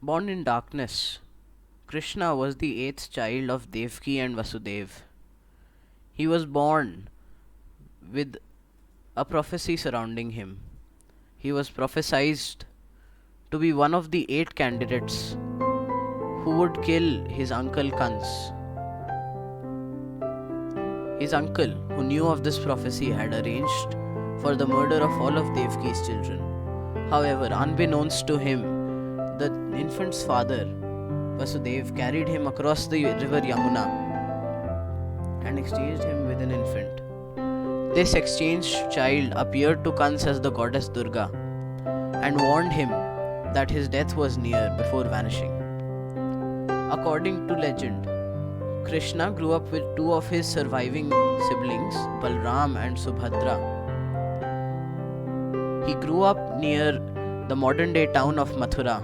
Born in darkness, Krishna was the eighth child of Devaki and Vasudev. He was born with a prophecy surrounding him. He was prophesied to be one of the eight candidates who would kill his uncle Kans. His uncle, who knew of this prophecy, had arranged for the murder of all of Devaki's children. However, unbeknownst to him, the infant's father, Vasudev, carried him across the river Yamuna and exchanged him with an infant. This exchanged child appeared to Kans as the goddess Durga and warned him that his death was near before vanishing. According to legend, Krishna grew up with two of his surviving siblings, Balram and Subhadra. He grew up near the modern day town of Mathura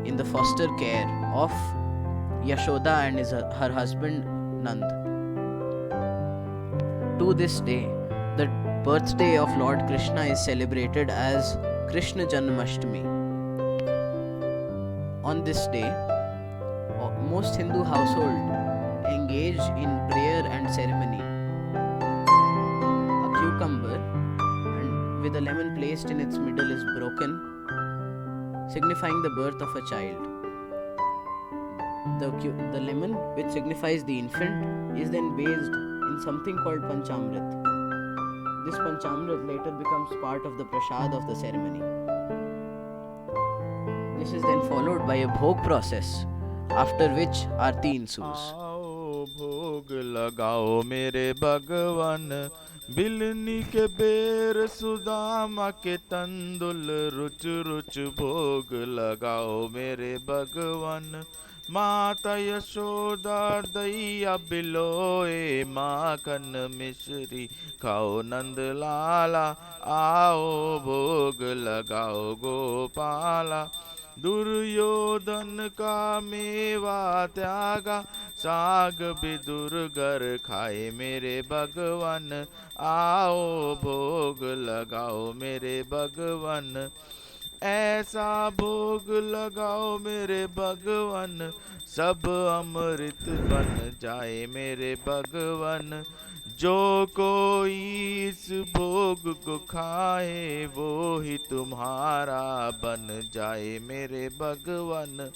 in the foster care of Yashoda and her husband Nand. To this day, the birthday of Lord Krishna is celebrated as Krishna Janmashtami. On this day, most Hindu households engage in prayer and ceremony. A cucumber and with a lemon placed in its middle is broken, signifying the birth of a child. The lemon, which signifies the infant, is then bathed in something called Panchamrit. This Panchamrit later becomes part of the prasad of the ceremony. This is then followed by a bhog process, after which Aarti ensues. भोग लगाओ मेरे भगवान, बिलनी के बेर सुदामा के तंदुल, रुच रुच भोग लगाओ मेरे भगवान। माता यशोदा दैया बिलोए, माखन मिश्री खाओ नंद लाला, आओ भोग लगाओ गोपाला। दुर्योधन का मेवा त्यागा, साग विदुर घर खाए मेरे भगवान, आओ भोग लगाओ मेरे भगवान। ऐसा भोग लगाओ मेरे भगवान, सब अमृत बन जाए मेरे भगवान। जो कोई इस भोग को खाए, वो ही तुम्हारा बन जाए मेरे भगवान।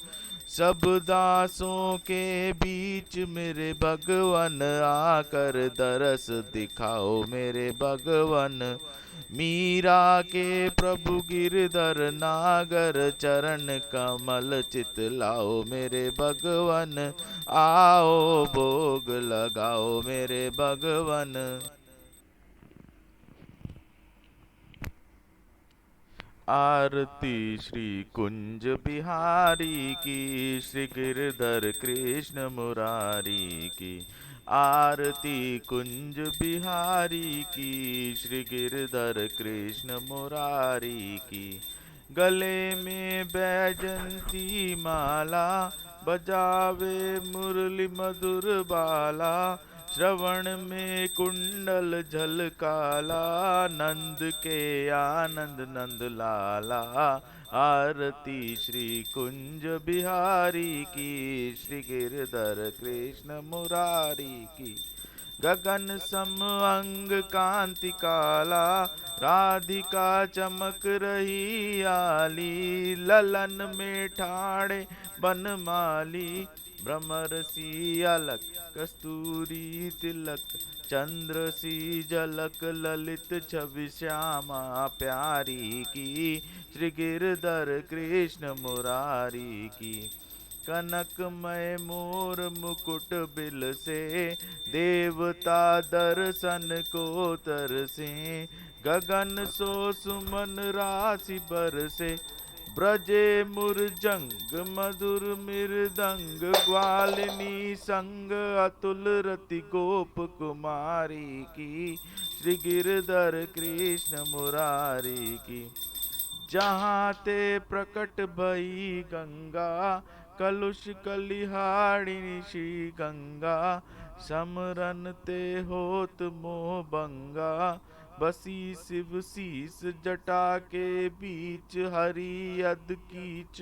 सब दासों के बीच मेरे भगवान, आकर दरस दिखाओ मेरे भगवान। मीरा के प्रभु गिरधर नागर, चरण कमल चितलाओ मेरे भगवान, आओ भोग लगाओ मेरे भगवान। आरती श्री कुंज बिहारी की, श्री गिरधर कृष्ण मुरारी की। आरती कुंज बिहारी की, श्री गिरधर कृष्ण मुरारी की। गले में बैजंती माला, बजावे मुरली मधुर बाला। श्रवण में कुंडल झलकाला, नंद के आनंद नंद लाला। आरती श्री कुंज बिहारी की, श्री गिरधर कृष्ण मुरारी की। गगन सम अंग कांति काला, राधिका चमक रही आली। ललन में ठाणे बनमाली, भ्रमर सी अलक कस्तूरी तिलक। चंद्र सी झलक ललित छवि श्यामा प्यारी की, श्री गिरधर कृष्ण मुरारी की। कनकमय मोर मुकुट बिल से, देवता दर्शन को तरसे। गगन सो सुमन राशि बरसे, ब्रजे मुरजंग मधुर मृदंग। ग्वालिनी संग अतुल रति गोप कुमारी की, श्री गिरधर कृष्ण मुरारी की। जहाँ ते प्रकट भई गंगा, कलुष कलिहारिणी श्री गंगा। समरन ते होत मोह भंगा, बसी शिव शीस जटा के बीच। हरि अध कीच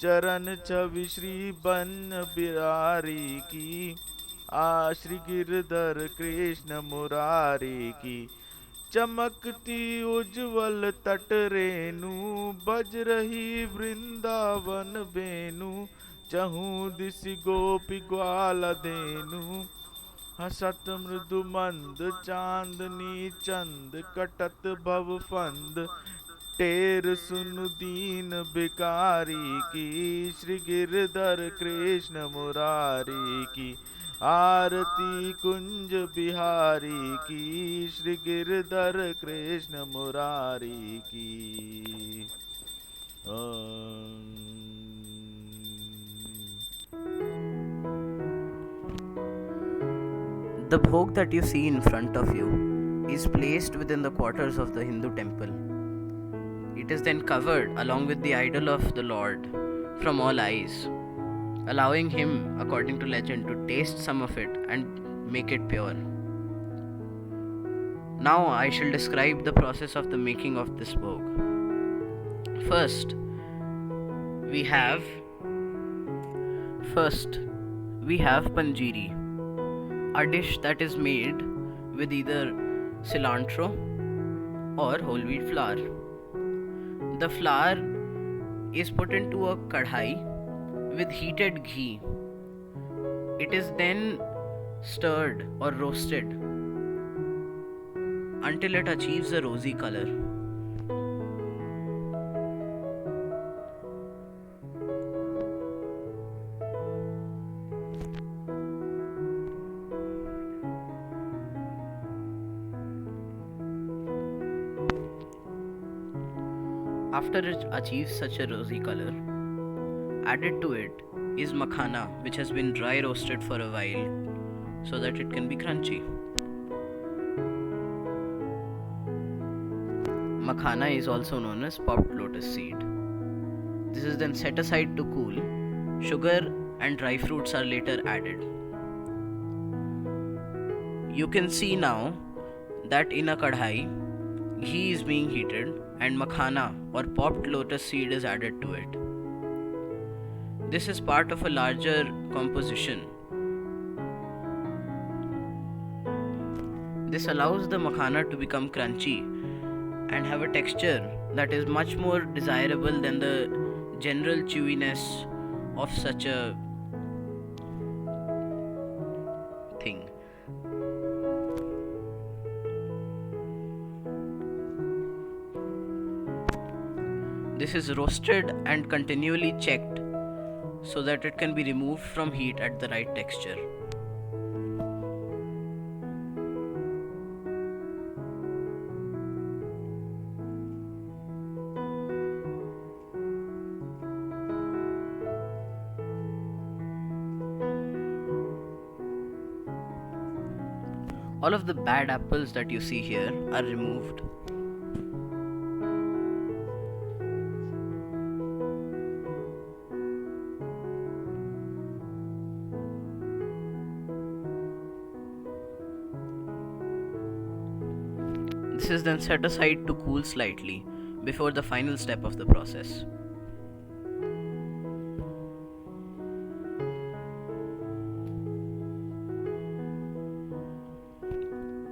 चरण छवि श्री बन बिहारी की, श्री गिरधर कृष्ण मुरारी की। चमकती उज्ज्वल तट रेणु, बज रही वृंदावन बेनु। चहु दिस गोपी ग्वाल धेनु, हसत मृदु मंद चांदनी चंद। कटत भव फंद, टेर सुनु दीन भिकारी की। श्री गिरधर कृष्ण मुरारी की, आरती कुंज बिहारी की। श्री गिरधर कृष्ण मुरारी की। The bhog that you see in front of you is placed within the quarters of the Hindu temple. It is then covered along with the idol of the Lord from all eyes, allowing him, according to legend, to taste some of it and make it pure. Now I shall describe the process of the making of this bhog. First, we have panjiri, a dish that is made with either cilantro or whole wheat flour. The flour is put into a kadhai with heated ghee. It is then stirred or roasted until it achieves a rosy color. After it achieves such a rosy color, added to it is makhana, which has been dry roasted for a while so that it can be crunchy. Makhana is also known as popped lotus seed. This is then set aside to cool. Sugar and dry fruits are later added. You can see now that in a kadhai, ghee is being heated and makhana or popped lotus seed is added to it. This is part of a larger composition. This allows the makhana to become crunchy and have a texture that is much more desirable than the general chewiness of such a thing. This is roasted and continually checked so that it can be removed from heat at the right texture. All of the bad apples that you see here are removed. This is then set aside to cool slightly before the final step of the process.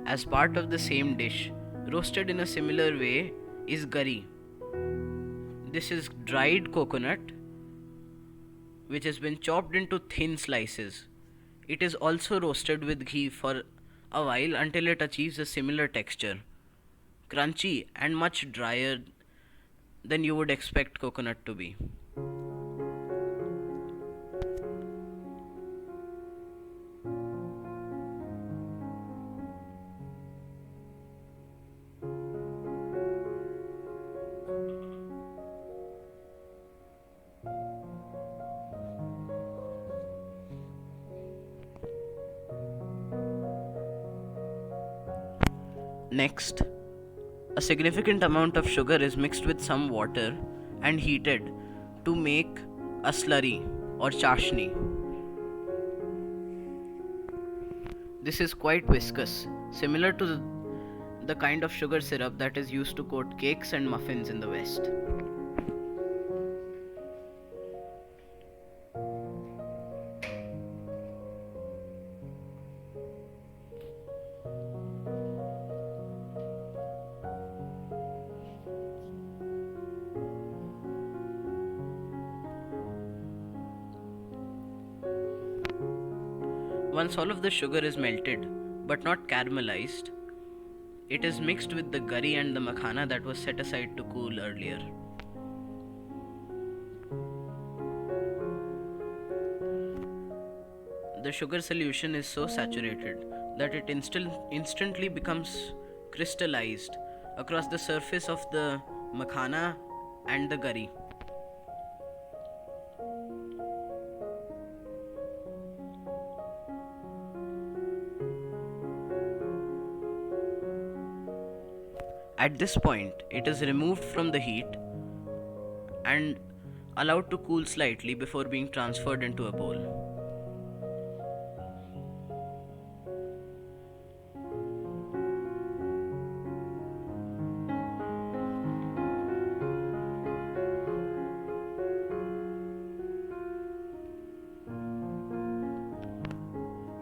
As part of the same dish, roasted in a similar way, is gari. This is dried coconut which has been chopped into thin slices. It is also roasted with ghee for a while until it achieves a similar texture, crunchy and much drier than you would expect coconut to be. Next, a significant amount of sugar is mixed with some water and heated to make a slurry or chashni. This is quite viscous, similar to the kind of sugar syrup that is used to coat cakes and muffins in the West. Once all of the sugar is melted but not caramelized, it is mixed with the gari and the makhana that was set aside to cool earlier. The sugar solution is so saturated that it instantly becomes crystallized across the surface of the makhana and the gari. At this point, it is removed from the heat and allowed to cool slightly before being transferred into a bowl.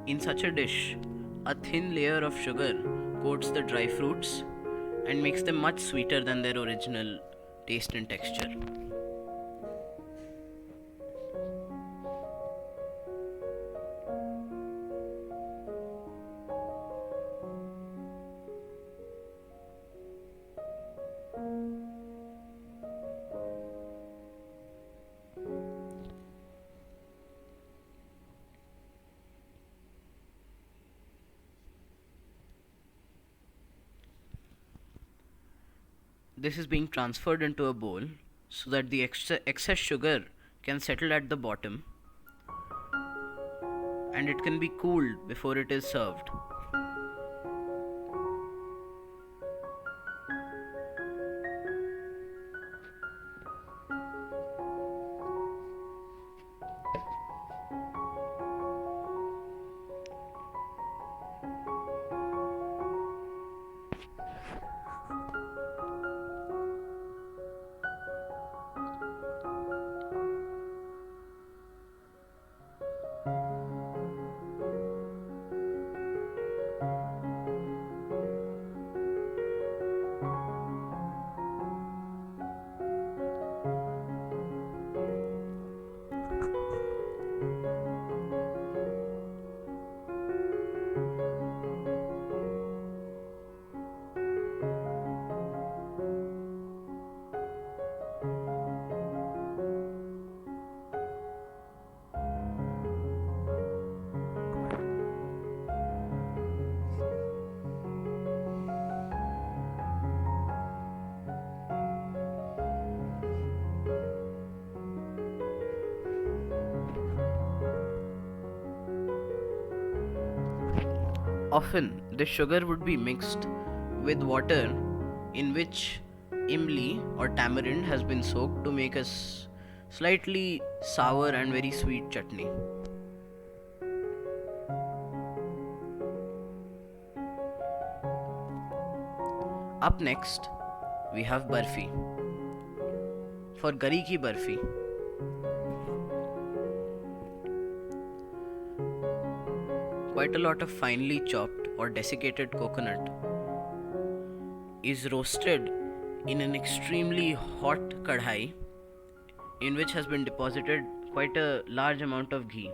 In such a dish, a thin layer of sugar coats the dry fruits and makes them much sweeter than their original taste and texture. This is being transferred into a bowl so that the excess sugar can settle at the bottom and it can be cooled before it is served. Often, the sugar would be mixed with water in which imli or tamarind has been soaked to make a slightly sour and very sweet chutney. Up next, we have barfi. For gari ki barfi, quite a lot of finely chopped or desiccated coconut is roasted in an extremely hot kadhai in which has been deposited quite a large amount of ghee.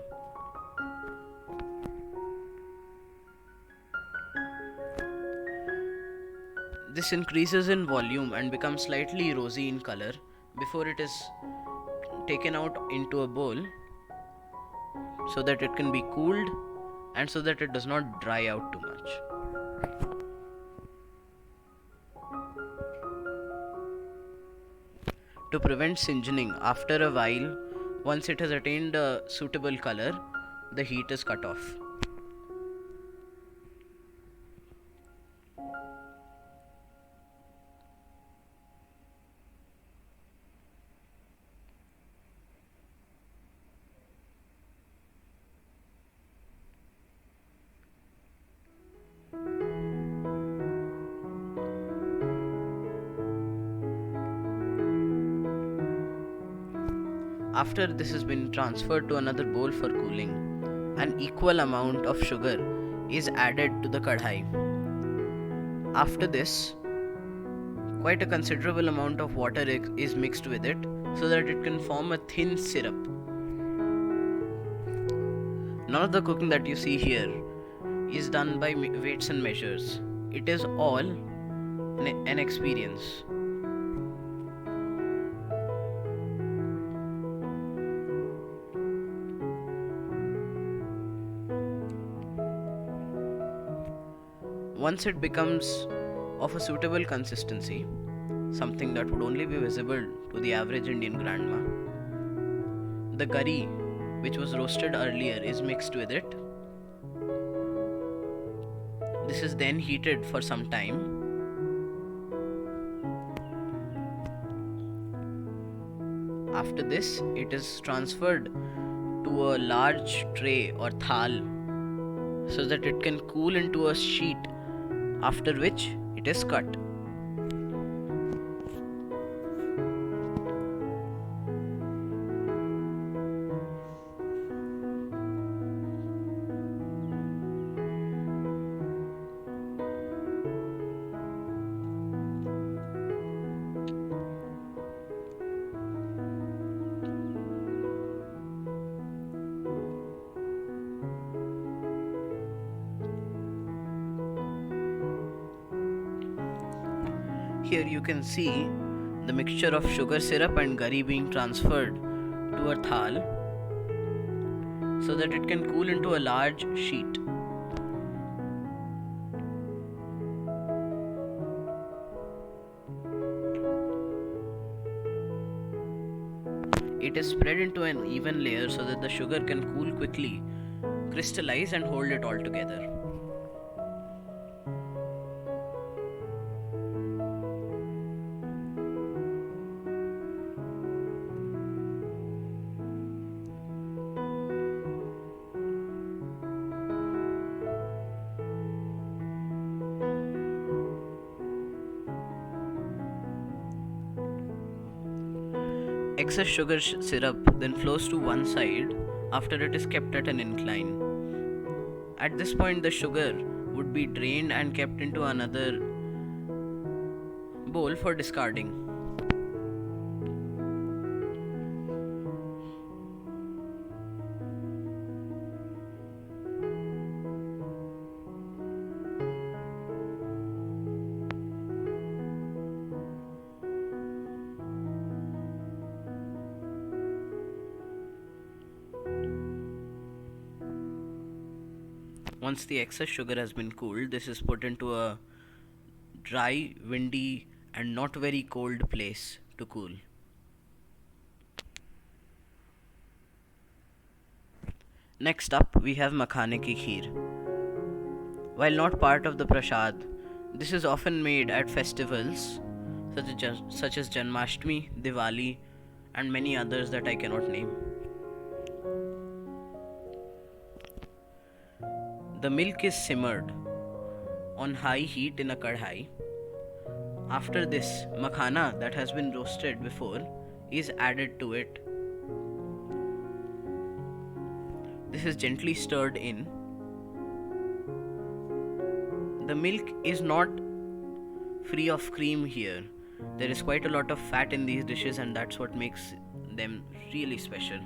This increases in volume and becomes slightly rosy in color before it is taken out into a bowl so that it can be cooled and so that it does not dry out too much. To prevent singeing after a while, once it has attained a suitable color, the heat is cut off. After this has been transferred to another bowl for cooling, an equal amount of sugar is added to the kadhai. After this, quite a considerable amount of water is mixed with it so that it can form a thin syrup. None of the cooking that you see here is done by weights and measures. It is all an experience. Once it becomes of a suitable consistency, something that would only be visible to the average Indian grandma, the curry, which was roasted earlier, is mixed with it. This is then heated for some time. After this, it is transferred to a large tray or thal so that it can cool into a sheet, after which it is cut. Here you can see the mixture of sugar syrup and gari being transferred to a thal so that it can cool into a large sheet. It is spread into an even layer so that the sugar can cool quickly, crystallize and hold it all together. Excess sugar syrup then flows to one side after it is kept at an incline. At this point, the sugar would be drained and kept into another bowl for discarding. Once the excess sugar has been cooled, this is put into a dry, windy, and not very cold place to cool. Next up, we have makhane ki kheer. While not part of the prasad, this is often made at festivals such as Janmashtami, Diwali, and many others that I cannot name. The milk is simmered on high heat in a kadhai. After this, makhana that has been roasted before is added to it. This is gently stirred in. The milk is not free of cream here. There is quite a lot of fat in these dishes, and that's what makes them really special.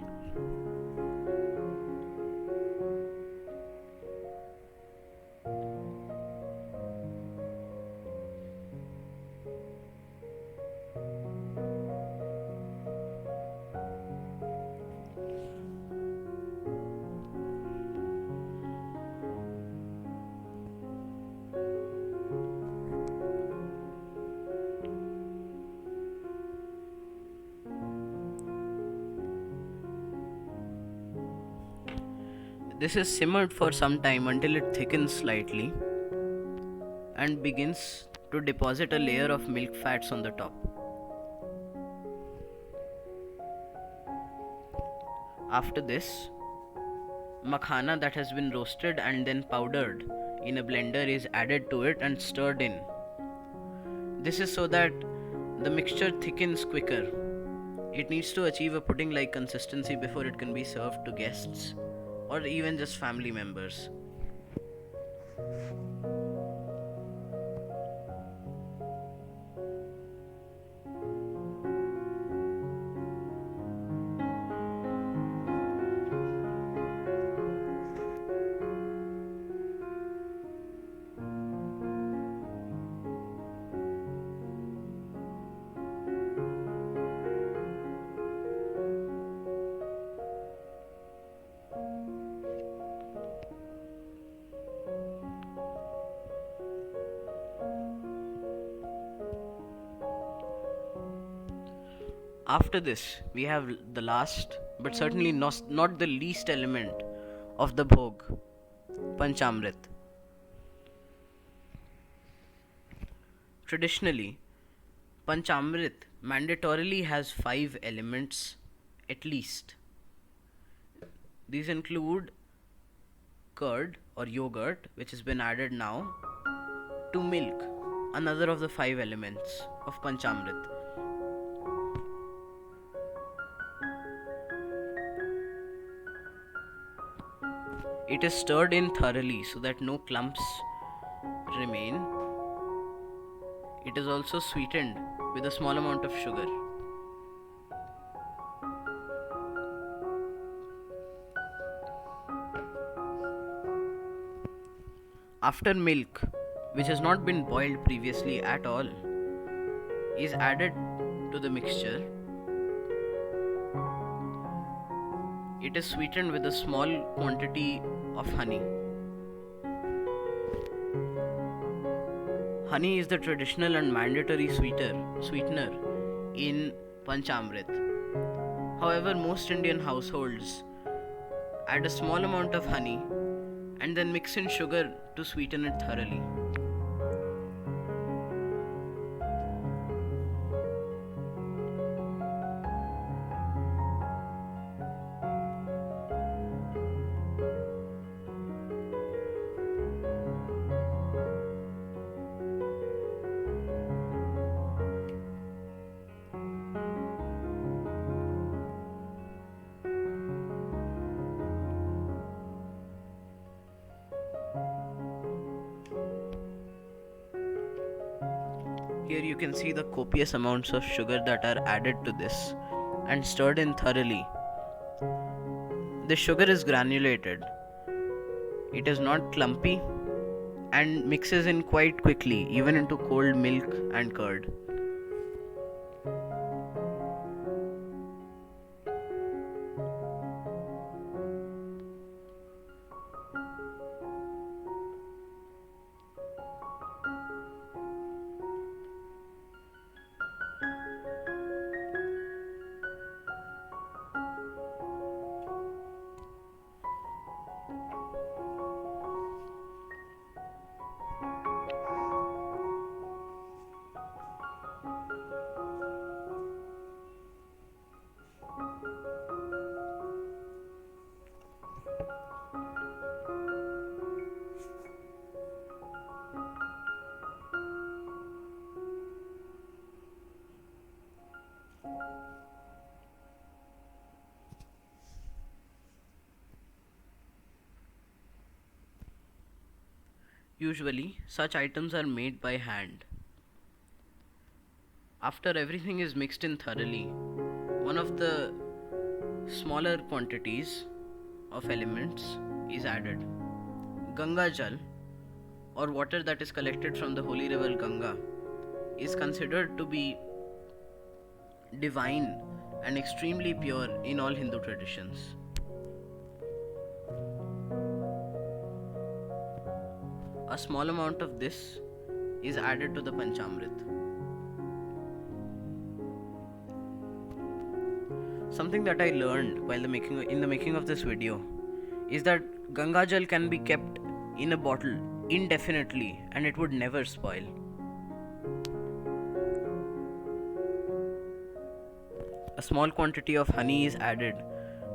This is simmered for some time until it thickens slightly and begins to deposit a layer of milk fats on the top. After this, makhana that has been roasted and then powdered in a blender is added to it and stirred in. This is so that the mixture thickens quicker. It needs to achieve a pudding-like consistency before it can be served to guests or even just family members. After this, we have the last, but certainly not the least element of the bhog, Panchamrit. Traditionally, Panchamrit mandatorily has 5 elements at least. These include curd or yogurt, which has been added now, to milk, another of the 5 elements of Panchamrit. It is stirred in thoroughly so that no clumps remain. It is also sweetened with a small amount of sugar. After milk, which has not been boiled previously at all, is added to the mixture, it is sweetened with a small quantity of honey. Honey is the traditional and mandatory sweetener in Panchamrit. However, most Indian households add a small amount of honey and then mix in sugar to sweeten it thoroughly. Here you can see the copious amounts of sugar that are added to this and stirred in thoroughly. The sugar is granulated. It is not clumpy and mixes in quite quickly, even into cold milk and curd. Usually, such items are made by hand. After everything is mixed in thoroughly, one of the smaller quantities of elements is added. Ganga Jal, or water that is collected from the holy river Ganga, is considered to be divine and extremely pure in all Hindu traditions. A small amount of this is added to the Panchamrit. Something that I learned while in the making of this video is that Ganga Jal can be kept in a bottle indefinitely and it would never spoil. A small quantity of honey is added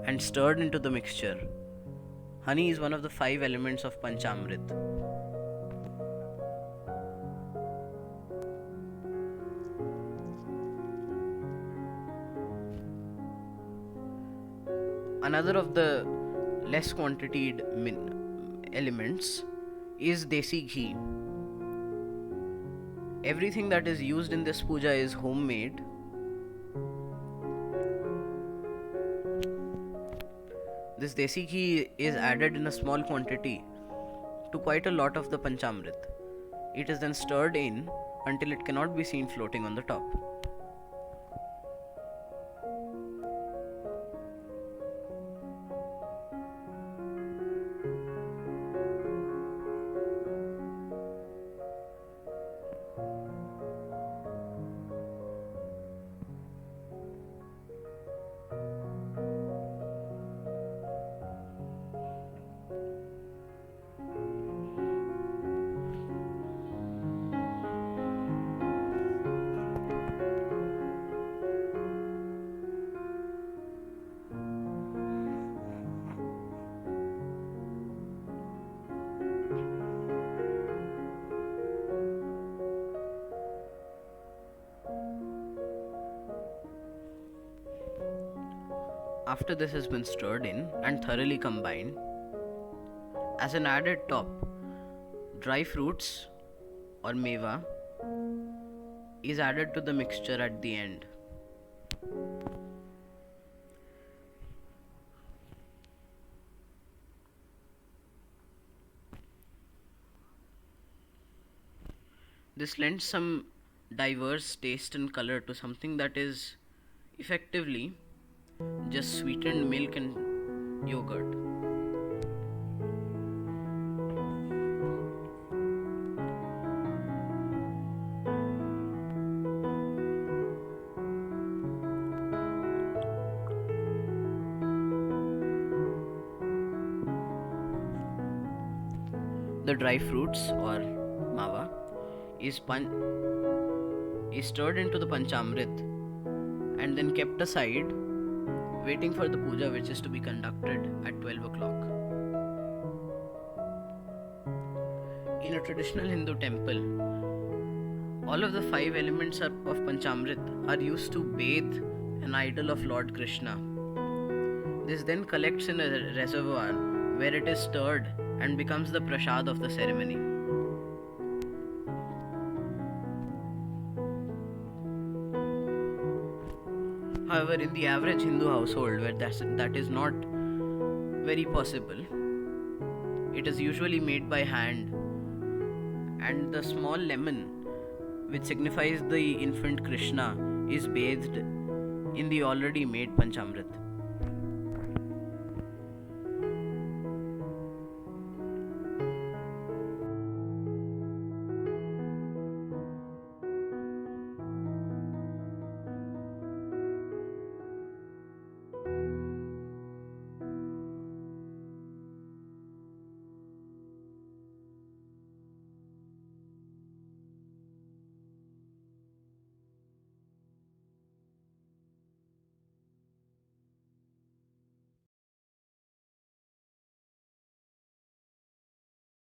and stirred into the mixture. Honey is one of the 5 elements of Panchamrit. Another of the less quantitated elements is desi ghee. Everything that is used in this puja is homemade. This desi ghee is added in a small quantity to quite a lot of the Panchamrit. It is then stirred in until it cannot be seen floating on the top. After this has been stirred in and thoroughly combined, as an added top, dry fruits or meva is added to the mixture at the end. This lends some diverse taste and color to something that is effectively just sweetened milk and yogurt. The dry fruits or mava is stirred into the panchamrit and then kept aside, waiting for the puja, which is to be conducted at 12 o'clock. In a traditional Hindu temple, all of the 5 elements of panchamrit are used to bathe an idol of Lord Krishna. This then collects in a reservoir where it is stirred and becomes the prasad of the ceremony. However, in the average Hindu household where that is not very possible, it is usually made by hand, and the small lemon, which signifies the infant Krishna, is bathed in the already made panchamrit.